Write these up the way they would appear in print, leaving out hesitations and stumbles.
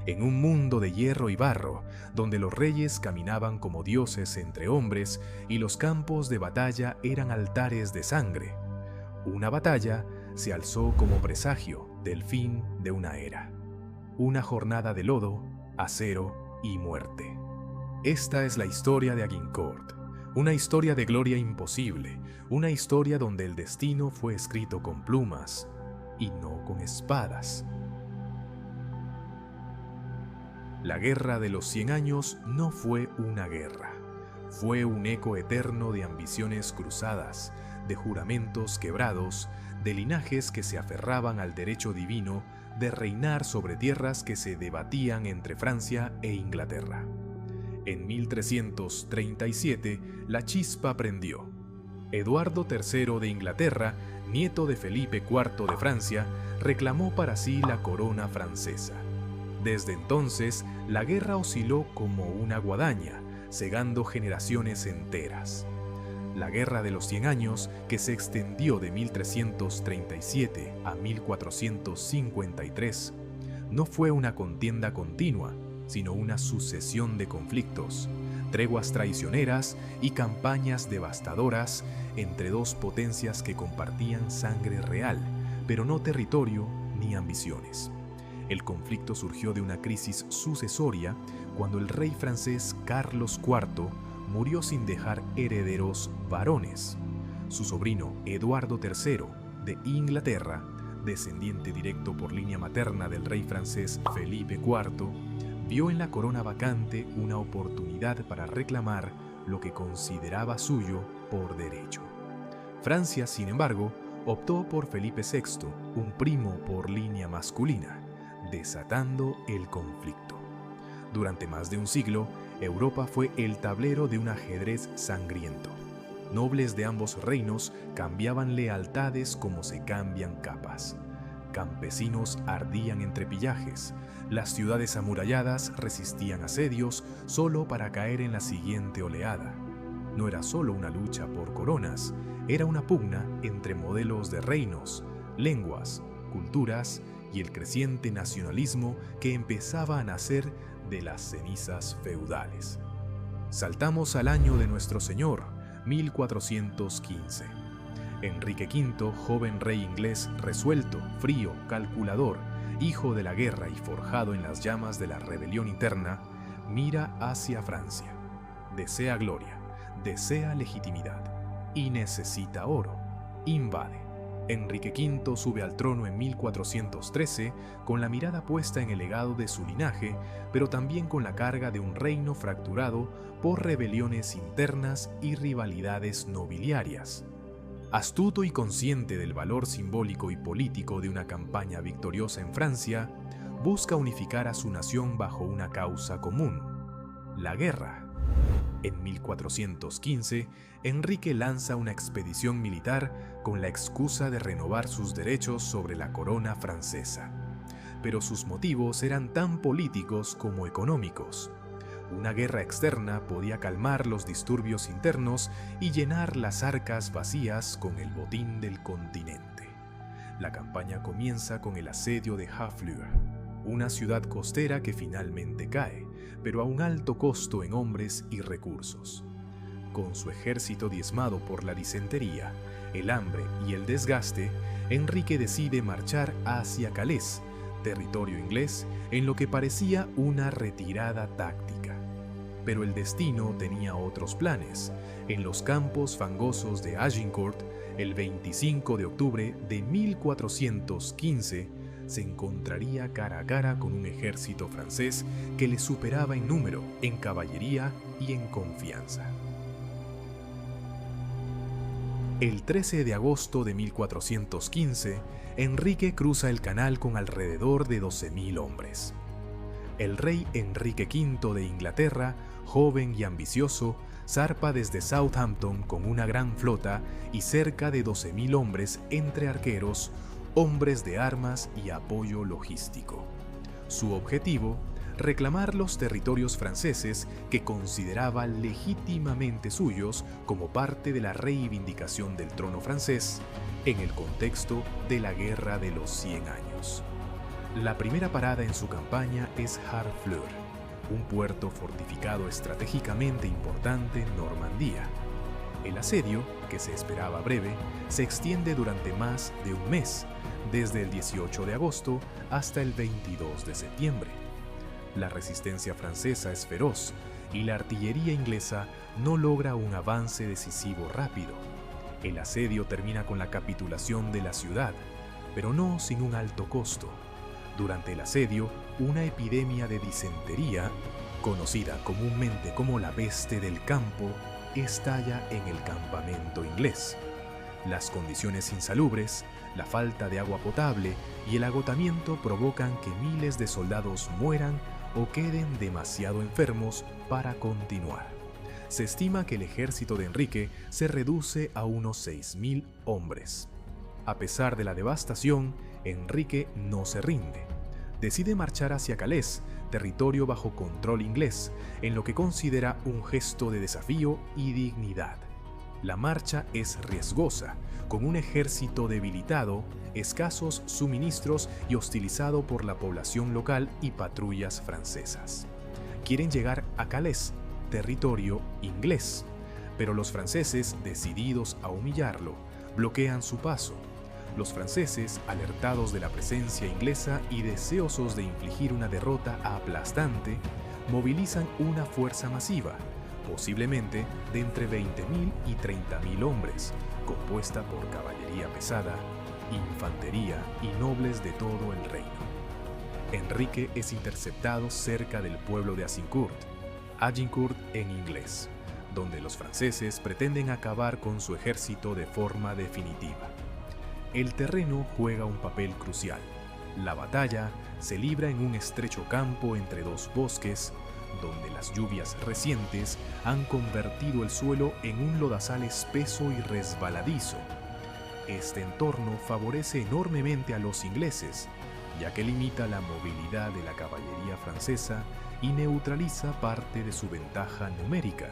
En un mundo de hierro y barro, donde los reyes caminaban como dioses entre hombres y los campos de batalla eran altares de sangre, una batalla se alzó como presagio del fin de una era. Una jornada de lodo, acero y muerte. Esta es la historia de Agincourt, una historia de gloria imposible, una historia donde el destino fue escrito con plumas y no con espadas. La Guerra de los 100 años no fue una guerra, fue un eco eterno de ambiciones cruzadas, de juramentos quebrados, de linajes que se aferraban al derecho divino de reinar sobre tierras que se debatían entre Francia e Inglaterra. En 1337, la chispa prendió. Eduardo III de Inglaterra, nieto de Felipe IV de Francia, reclamó para sí la corona francesa. Desde entonces, la guerra osciló como una guadaña, cegando generaciones enteras. La Guerra de los 100 años, que se extendió de 1337 a 1453, no fue una contienda continua, sino una sucesión de conflictos, treguas traicioneras y campañas devastadoras entre dos potencias que compartían sangre real, pero no territorio ni ambiciones. El conflicto surgió de una crisis sucesoria cuando el rey francés Carlos IV murió sin dejar herederos varones. Su sobrino Eduardo III de Inglaterra, descendiente directo por línea materna del rey francés Felipe IV, vio en la corona vacante una oportunidad para reclamar lo que consideraba suyo por derecho. Francia, sin embargo, optó por Felipe VI, un primo por línea masculina, desatando el conflicto. Durante más de un siglo, Europa fue el tablero de un ajedrez sangriento. Nobles de ambos reinos cambiaban lealtades como se cambian capas. Campesinos ardían entre pillajes. Las ciudades amuralladas resistían asedios solo para caer en la siguiente oleada. No era solo una lucha por coronas, era una pugna entre modelos de reinos, lenguas, culturas y el creciente nacionalismo que empezaba a nacer de las cenizas feudales. Saltamos al año de nuestro Señor, 1415. Enrique V, joven rey inglés resuelto, frío, calculador, hijo de la guerra y forjado en las llamas de la rebelión interna, mira hacia Francia. Desea gloria, desea legitimidad y necesita oro. Invade. Enrique V sube al trono en 1413 con la mirada puesta en el legado de su linaje, pero también con la carga de un reino fracturado por rebeliones internas y rivalidades nobiliarias. Astuto y consciente del valor simbólico y político de una campaña victoriosa en Francia, busca unificar a su nación bajo una causa común: la guerra. En 1415, Enrique lanza una expedición militar con la excusa de renovar sus derechos sobre la corona francesa. Pero sus motivos eran tan políticos como económicos. Una guerra externa podía calmar los disturbios internos y llenar las arcas vacías con el botín del continente. La campaña comienza con el asedio de Harfleur, una ciudad costera que finalmente cae, pero a un alto costo en hombres y recursos. Con su ejército diezmado por la disentería, el hambre y el desgaste, Enrique decide marchar hacia Calais, territorio inglés, en lo que parecía una retirada táctica. Pero el destino tenía otros planes. En los campos fangosos de Agincourt, el 25 de octubre de 1415, se encontraría cara a cara con un ejército francés que le superaba en número, en caballería y en confianza. El 13 de agosto de 1415, Enrique cruza el canal con alrededor de 12.000 hombres. El rey Enrique V de Inglaterra, joven y ambicioso, zarpa desde Southampton con una gran flota y cerca de 12.000 hombres entre arqueros, hombres de armas y apoyo logístico. Su objetivo: reclamar los territorios franceses que consideraba legítimamente suyos como parte de la reivindicación del trono francés en el contexto de la Guerra de los 100 años. La primera parada en su campaña es Harfleur, un puerto fortificado estratégicamente importante en Normandía. El asedio, que se esperaba breve, se extiende durante más de un mes, desde el 18 de agosto hasta el 22 de septiembre. La resistencia francesa es feroz y la artillería inglesa no logra un avance decisivo rápido. El asedio termina con la capitulación de la ciudad, pero no sin un alto costo. Durante el asedio, una epidemia de disentería, conocida comúnmente como la peste del campo, estalla en el campamento inglés. Las condiciones insalubres, la falta de agua potable y el agotamiento provocan que miles de soldados mueran o queden demasiado enfermos para continuar. Se estima que el ejército de Enrique se reduce a unos 6.000 hombres. A pesar de la devastación, Enrique no se rinde. Decide marchar hacia Calais, territorio bajo control inglés, en lo que considera un gesto de desafío y dignidad. La marcha es riesgosa, con un ejército debilitado, escasos suministros y hostilizado por la población local y patrullas francesas. Quieren llegar a Calais, territorio inglés, pero los franceses, decididos a humillarlo, bloquean su paso. Los franceses, alertados de la presencia inglesa y deseosos de infligir una derrota aplastante, movilizan una fuerza masiva, posiblemente de entre 20.000 y 30.000 hombres, compuesta por caballería pesada, infantería y nobles de todo el reino. Enrique es interceptado cerca del pueblo de Agincourt en inglés, donde los franceses pretenden acabar con su ejército de forma definitiva. El terreno juega un papel crucial. La batalla se libra en un estrecho campo entre dos bosques, donde las lluvias recientes han convertido el suelo en un lodazal espeso y resbaladizo. Este entorno favorece enormemente a los ingleses, ya que limita la movilidad de la caballería francesa y neutraliza parte de su ventaja numérica.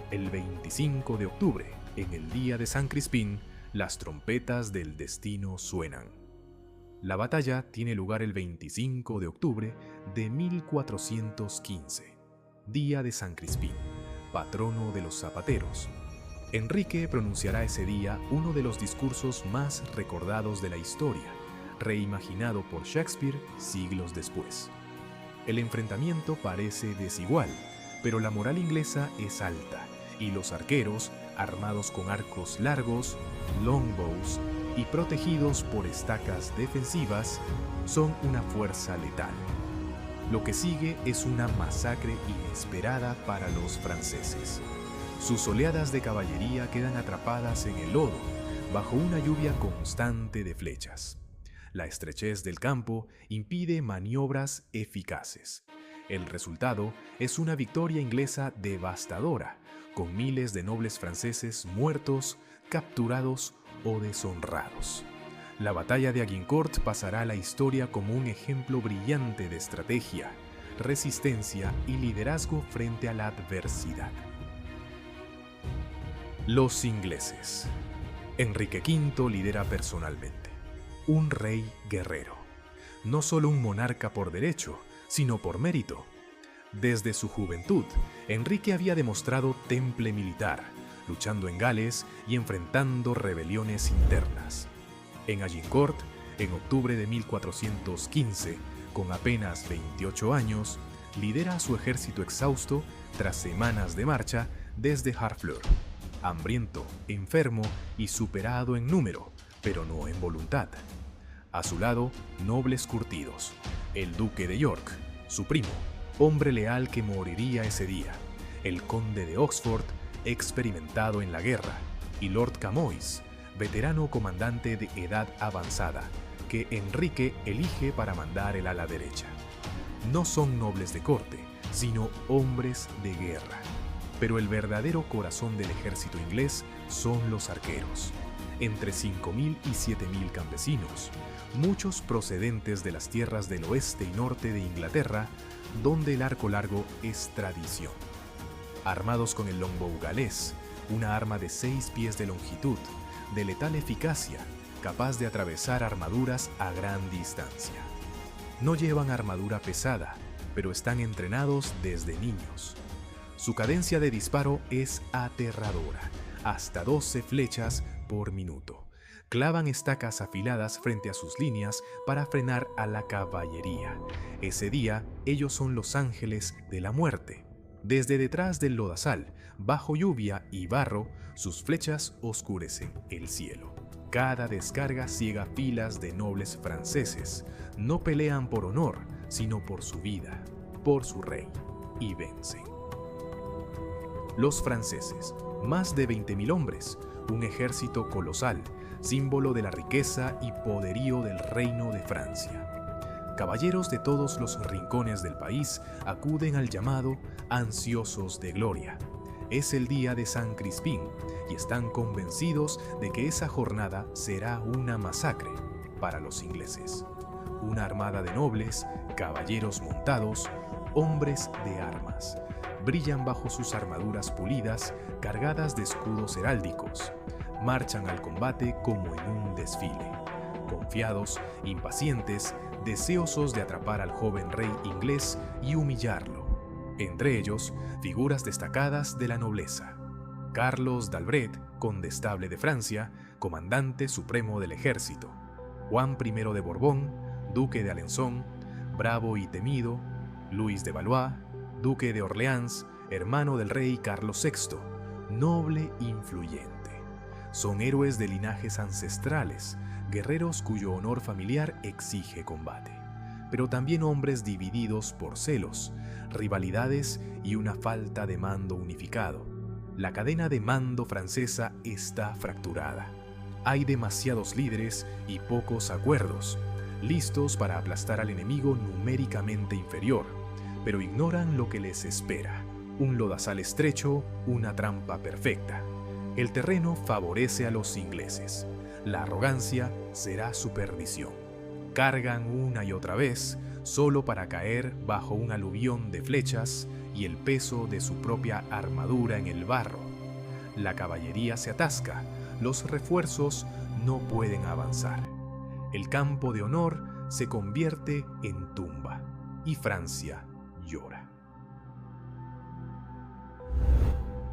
El 25 de octubre, en el día de San Crispín, las trompetas del destino suenan. La batalla tiene lugar el 25 de octubre de 1415, día de San Crispín, patrono de los zapateros. Enrique pronunciará ese día uno de los discursos más recordados de la historia, reimaginado por Shakespeare siglos después. El enfrentamiento parece desigual, pero la moral inglesa es alta, y los arqueros, armados con arcos largos, longbows y protegidos por estacas defensivas, son una fuerza letal. Lo que sigue es una masacre inesperada para los franceses. Sus oleadas de caballería quedan atrapadas en el lodo, bajo una lluvia constante de flechas. La estrechez del campo impide maniobras eficaces. El resultado es una victoria inglesa devastadora, con miles de nobles franceses muertos, capturados o deshonrados. La batalla de Agincourt pasará a la historia como un ejemplo brillante de estrategia, resistencia y liderazgo frente a la adversidad. Los ingleses. Enrique V lidera personalmente. Un rey guerrero. No solo un monarca por derecho, sino por mérito. Desde su juventud, Enrique había demostrado temple militar, luchando en Gales y enfrentando rebeliones internas. En Agincourt, en octubre de 1415, con apenas 28 años, lidera a su ejército exhausto tras semanas de marcha desde Harfleur, hambriento, enfermo y superado en número, pero no en voluntad. A su lado, nobles curtidos, el duque de York, su primo, hombre leal que moriría ese día, el conde de Oxford, experimentado en la guerra, y Lord Camoys, veterano comandante de edad avanzada, que Enrique elige para mandar el ala derecha. No son nobles de corte, sino hombres de guerra. Pero el verdadero corazón del ejército inglés son los arqueros. Entre 5.000 y 7.000 campesinos, muchos procedentes de las tierras del oeste y norte de Inglaterra, donde el arco largo es tradición. Armados con el longbow galés, una arma de 6 pies de longitud, de letal eficacia, capaz de atravesar armaduras a gran distancia. No llevan armadura pesada, pero están entrenados desde niños. Su cadencia de disparo es aterradora, hasta 12 flechas por minuto. Clavan estacas afiladas frente a sus líneas para frenar a la caballería. Ese día, ellos son los ángeles de la muerte. Desde detrás del lodazal, bajo lluvia y barro, sus flechas oscurecen el cielo. Cada descarga ciega filas de nobles franceses. No pelean por honor, sino por su vida, por su rey, y vencen. Los franceses, más de 20.000 hombres, un ejército colosal, símbolo de la riqueza y poderío del reino de Francia. Caballeros de todos los rincones del país acuden al llamado ansiosos de gloria. Es el día de San Crispín y están convencidos de que esa jornada será una masacre para los ingleses. Una armada de nobles, caballeros montados, hombres de armas. Brillan bajo sus armaduras pulidas, cargadas de escudos heráldicos. Marchan al combate como en un desfile. Confiados, impacientes, deseosos de atrapar al joven rey inglés y humillarlo. Entre ellos, figuras destacadas de la nobleza. Carlos d'Albret, condestable de Francia, comandante supremo del ejército. Juan I de Borbón, duque de Alençon, bravo y temido. Luis de Valois, duque de Orleans, hermano del rey Carlos VI, noble influyente. Son héroes de linajes ancestrales, guerreros cuyo honor familiar exige combate, pero también hombres divididos por celos, rivalidades y una falta de mando unificado. La cadena de mando francesa está fracturada. Hay demasiados líderes y pocos acuerdos, listos para aplastar al enemigo numéricamente inferior, pero ignoran lo que les espera: un lodazal estrecho, una trampa perfecta. El terreno favorece a los ingleses. La arrogancia será su perdición. Cargan una y otra vez, solo para caer bajo un aluvión de flechas y el peso de su propia armadura en el barro. La caballería se atasca, los refuerzos no pueden avanzar. El campo de honor se convierte en tumba y Francia llora.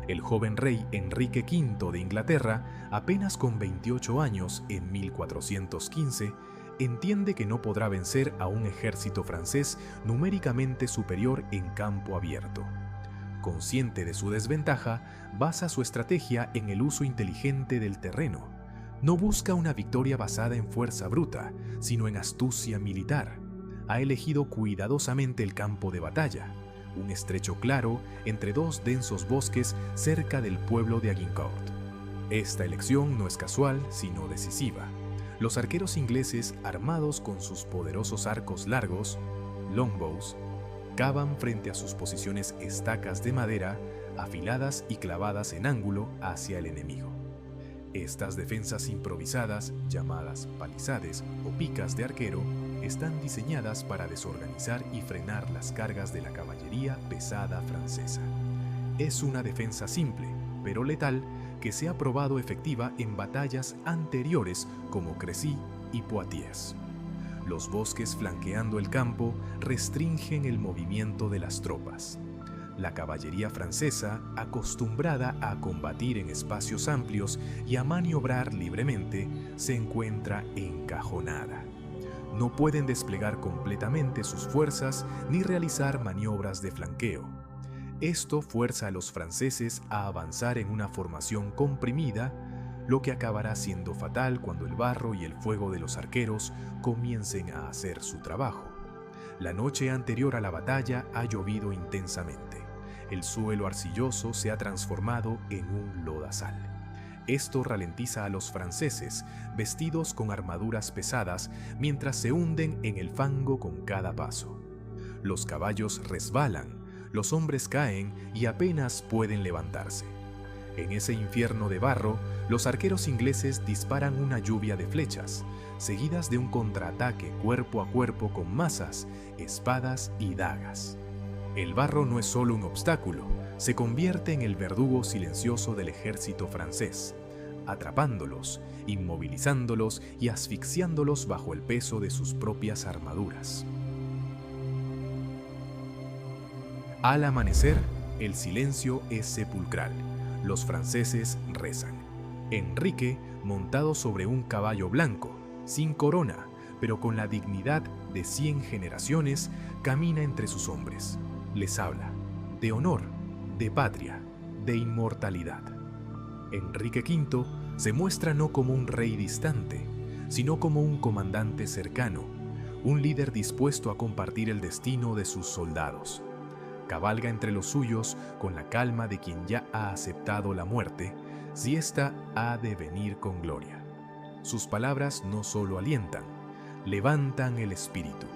El joven rey Enrique V de Inglaterra, apenas con 28 años en 1415, entiende que no podrá vencer a un ejército francés numéricamente superior en campo abierto. Consciente de su desventaja, basa su estrategia en el uso inteligente del terreno. No busca una victoria basada en fuerza bruta, sino en astucia militar. Ha elegido cuidadosamente el campo de batalla, un estrecho claro entre dos densos bosques cerca del pueblo de Agincourt. Esta elección no es casual, sino decisiva. Los arqueros ingleses, armados con sus poderosos arcos largos, longbows, cavan frente a sus posiciones estacas de madera, afiladas y clavadas en ángulo hacia el enemigo. Estas defensas improvisadas, llamadas palisades o picas de arquero, están diseñadas para desorganizar y frenar las cargas de la caballería pesada francesa. Es una defensa simple, pero letal, que se ha probado efectiva en batallas anteriores como Crécy y Poitiers. Los bosques flanqueando el campo restringen el movimiento de las tropas. La caballería francesa, acostumbrada a combatir en espacios amplios y a maniobrar libremente, se encuentra encajonada. No pueden desplegar completamente sus fuerzas ni realizar maniobras de flanqueo. Esto fuerza a los franceses a avanzar en una formación comprimida, lo que acabará siendo fatal cuando el barro y el fuego de los arqueros comiencen a hacer su trabajo. La noche anterior a la batalla ha llovido intensamente. El suelo arcilloso se ha transformado en un lodazal. Esto ralentiza a los franceses, vestidos con armaduras pesadas, mientras se hunden en el fango con cada paso. Los caballos resbalan, los hombres caen y apenas pueden levantarse. En ese infierno de barro, los arqueros ingleses disparan una lluvia de flechas, seguidas de un contraataque cuerpo a cuerpo con mazas, espadas y dagas. El barro no es solo un obstáculo, se convierte en el verdugo silencioso del ejército francés, atrapándolos, inmovilizándolos y asfixiándolos bajo el peso de sus propias armaduras. Al amanecer, el silencio es sepulcral. Los franceses rezan. Enrique, montado sobre un caballo blanco, sin corona, pero con la dignidad de 100 generaciones, camina entre sus hombres. Les habla de honor, de patria, de inmortalidad. Enrique V se muestra no como un rey distante, sino como un comandante cercano, un líder dispuesto a compartir el destino de sus soldados. Cabalga entre los suyos con la calma de quien ya ha aceptado la muerte, si ésta ha de venir con gloria. Sus palabras no solo alientan, levantan el espíritu.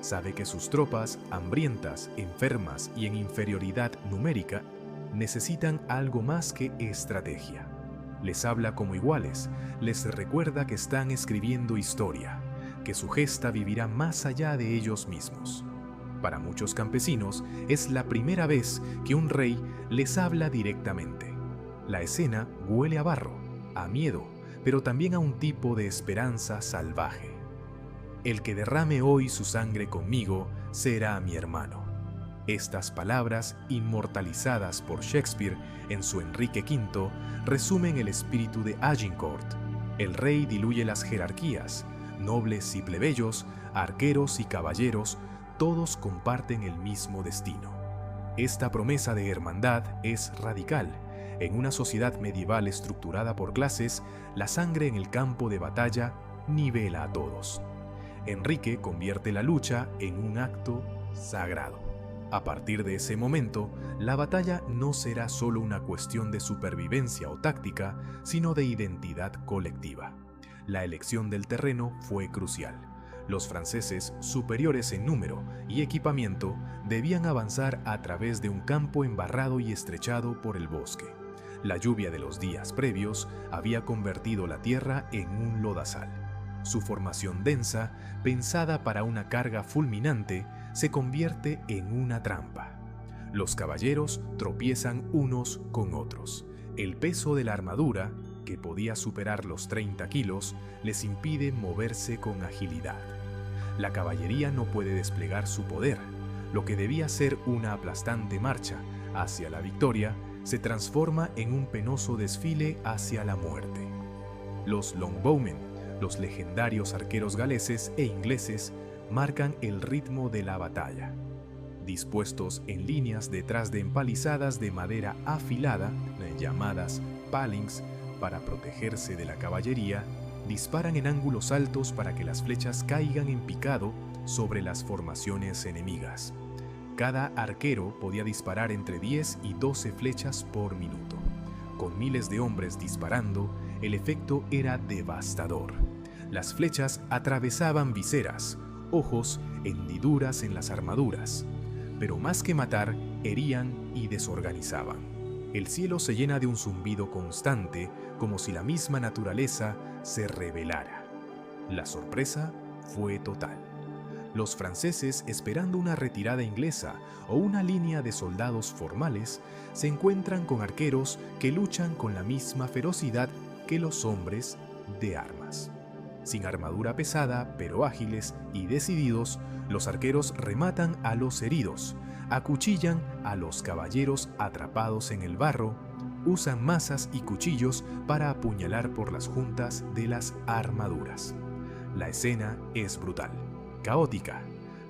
Sabe que sus tropas, hambrientas, enfermas y en inferioridad numérica, necesitan algo más que estrategia. Les habla como iguales, les recuerda que están escribiendo historia, que su gesta vivirá más allá de ellos mismos. Para muchos campesinos es la primera vez que un rey les habla directamente. La escena huele a barro, a miedo, pero también a un tipo de esperanza salvaje. El que derrame hoy su sangre conmigo será mi hermano. Estas palabras, inmortalizadas por Shakespeare en su Enrique V, resumen el espíritu de Agincourt. El rey diluye las jerarquías, nobles y plebeyos, arqueros y caballeros, todos comparten el mismo destino. Esta promesa de hermandad es radical. En una sociedad medieval estructurada por clases, la sangre en el campo de batalla nivela a todos. Enrique convierte la lucha en un acto sagrado. A partir de ese momento, la batalla no será solo una cuestión de supervivencia o táctica, sino de identidad colectiva. La elección del terreno fue crucial. Los franceses, superiores en número y equipamiento, debían avanzar a través de un campo embarrado y estrechado por el bosque. La lluvia de los días previos había convertido la tierra en un lodazal. Su formación densa, pensada para una carga fulminante, se convierte en una trampa. Los caballeros tropiezan unos con otros. El peso de la armadura, que podía superar los 30 kilos, les impide moverse con agilidad. La caballería no puede desplegar su poder. Lo que debía ser una aplastante marcha hacia la victoria se transforma en un penoso desfile hacia la muerte. Los longbowmen, los legendarios arqueros galeses e ingleses, marcan el ritmo de la batalla. Dispuestos en líneas detrás de empalizadas de madera afilada, llamadas palings, para protegerse de la caballería, disparan en ángulos altos para que las flechas caigan en picado sobre las formaciones enemigas. Cada arquero podía disparar entre 10 y 12 flechas por minuto. Con miles de hombres disparando, el efecto era devastador. Las flechas atravesaban viseras, ojos, hendiduras en las armaduras, pero más que matar, herían y desorganizaban. El cielo se llena de un zumbido constante, como si la misma naturaleza se rebelara. La sorpresa fue total. Los franceses, esperando una retirada inglesa o una línea de soldados formales, se encuentran con arqueros que luchan con la misma ferocidad que los hombres de armas. Sin armadura pesada, pero ágiles y decididos, los arqueros rematan a los heridos, acuchillan a los caballeros atrapados en el barro, usan mazas y cuchillos para apuñalar por las juntas de las armaduras. La escena es brutal, caótica.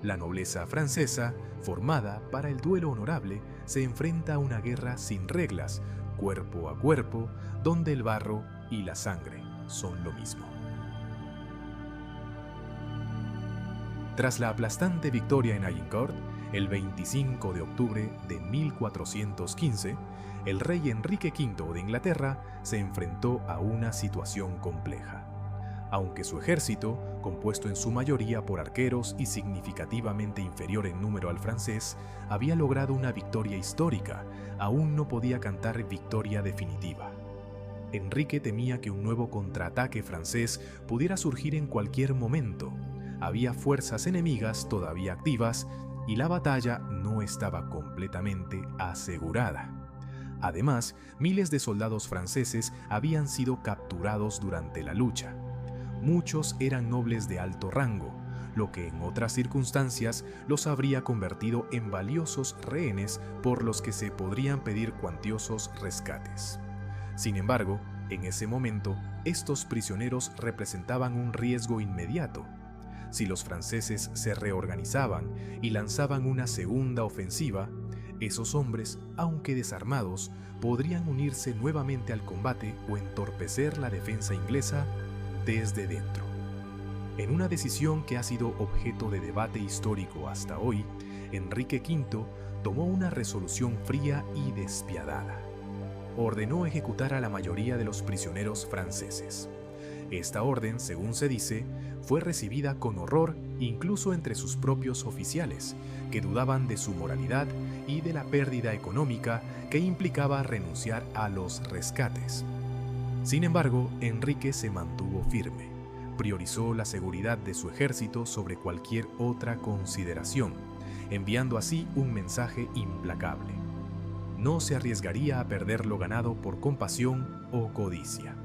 La nobleza francesa, formada para el duelo honorable, se enfrenta a una guerra sin reglas, cuerpo a cuerpo, donde el barro y la sangre son lo mismo. Tras la aplastante victoria en Agincourt, el 25 de octubre de 1415, el rey Enrique V de Inglaterra se enfrentó a una situación compleja. Aunque su ejército, compuesto en su mayoría por arqueros y significativamente inferior en número al francés, había logrado una victoria histórica, aún no podía cantar victoria definitiva. Enrique temía que un nuevo contraataque francés pudiera surgir en cualquier momento. Había fuerzas enemigas todavía activas y la batalla no estaba completamente asegurada. Además, miles de soldados franceses habían sido capturados durante la lucha. Muchos eran nobles de alto rango, lo que en otras circunstancias los habría convertido en valiosos rehenes por los que se podrían pedir cuantiosos rescates. Sin embargo, en ese momento, estos prisioneros representaban un riesgo inmediato. Si los franceses se reorganizaban y lanzaban una segunda ofensiva, esos hombres, aunque desarmados, podrían unirse nuevamente al combate o entorpecer la defensa inglesa desde dentro. En una decisión que ha sido objeto de debate histórico hasta hoy, Enrique V tomó una resolución fría y despiadada. Ordenó ejecutar a la mayoría de los prisioneros franceses. Esta orden, según se dice, fue recibida con horror incluso entre sus propios oficiales, que dudaban de su moralidad y de la pérdida económica que implicaba renunciar a los rescates. Sin embargo, Enrique se mantuvo firme, priorizó la seguridad de su ejército sobre cualquier otra consideración, enviando así un mensaje implacable. No se arriesgaría a perder lo ganado por compasión o codicia.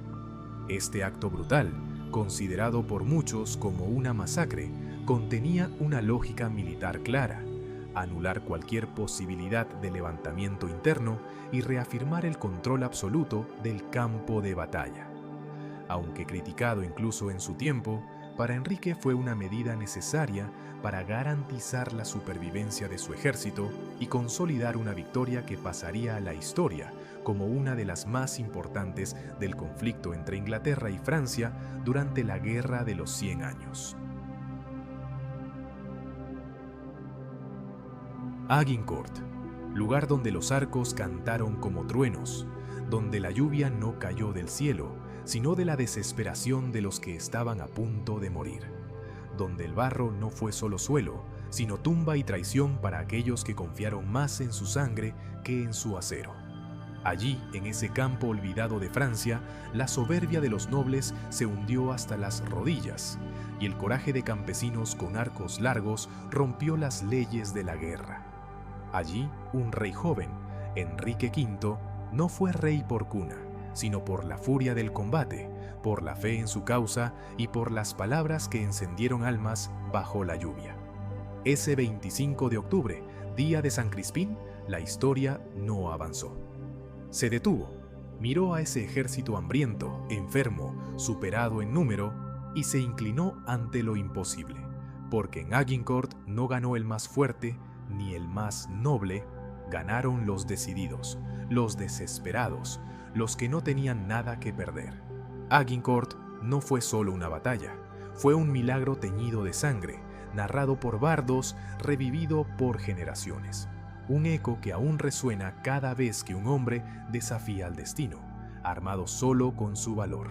Este acto brutal, considerado por muchos como una masacre, contenía una lógica militar clara: anular cualquier posibilidad de levantamiento interno y reafirmar el control absoluto del campo de batalla. Aunque criticado incluso en su tiempo, para Enrique fue una medida necesaria para garantizar la supervivencia de su ejército y consolidar una victoria que pasaría a la historia como una de las más importantes del conflicto entre Inglaterra y Francia durante la Guerra de los 100 años. Agincourt, lugar donde los arcos cantaron como truenos, donde la lluvia no cayó del cielo, sino de la desesperación de los que estaban a punto de morir, donde el barro no fue solo suelo, sino tumba y traición para aquellos que confiaron más en su sangre que en su acero. Allí, en ese campo olvidado de Francia, la soberbia de los nobles se hundió hasta las rodillas, y el coraje de campesinos con arcos largos rompió las leyes de la guerra. Allí, un rey joven, Enrique V, no fue rey por cuna, sino por la furia del combate, por la fe en su causa y por las palabras que encendieron almas bajo la lluvia. Ese 25 de octubre, día de San Crispín, la historia no avanzó. Se detuvo, miró a ese ejército hambriento, enfermo, superado en número, y se inclinó ante lo imposible, porque en Agincourt no ganó el más fuerte ni el más noble, ganaron los decididos, los desesperados, los que no tenían nada que perder. Agincourt no fue solo una batalla, fue un milagro teñido de sangre, narrado por bardos, revivido por generaciones. Un eco que aún resuena cada vez que un hombre desafía al destino, armado solo con su valor.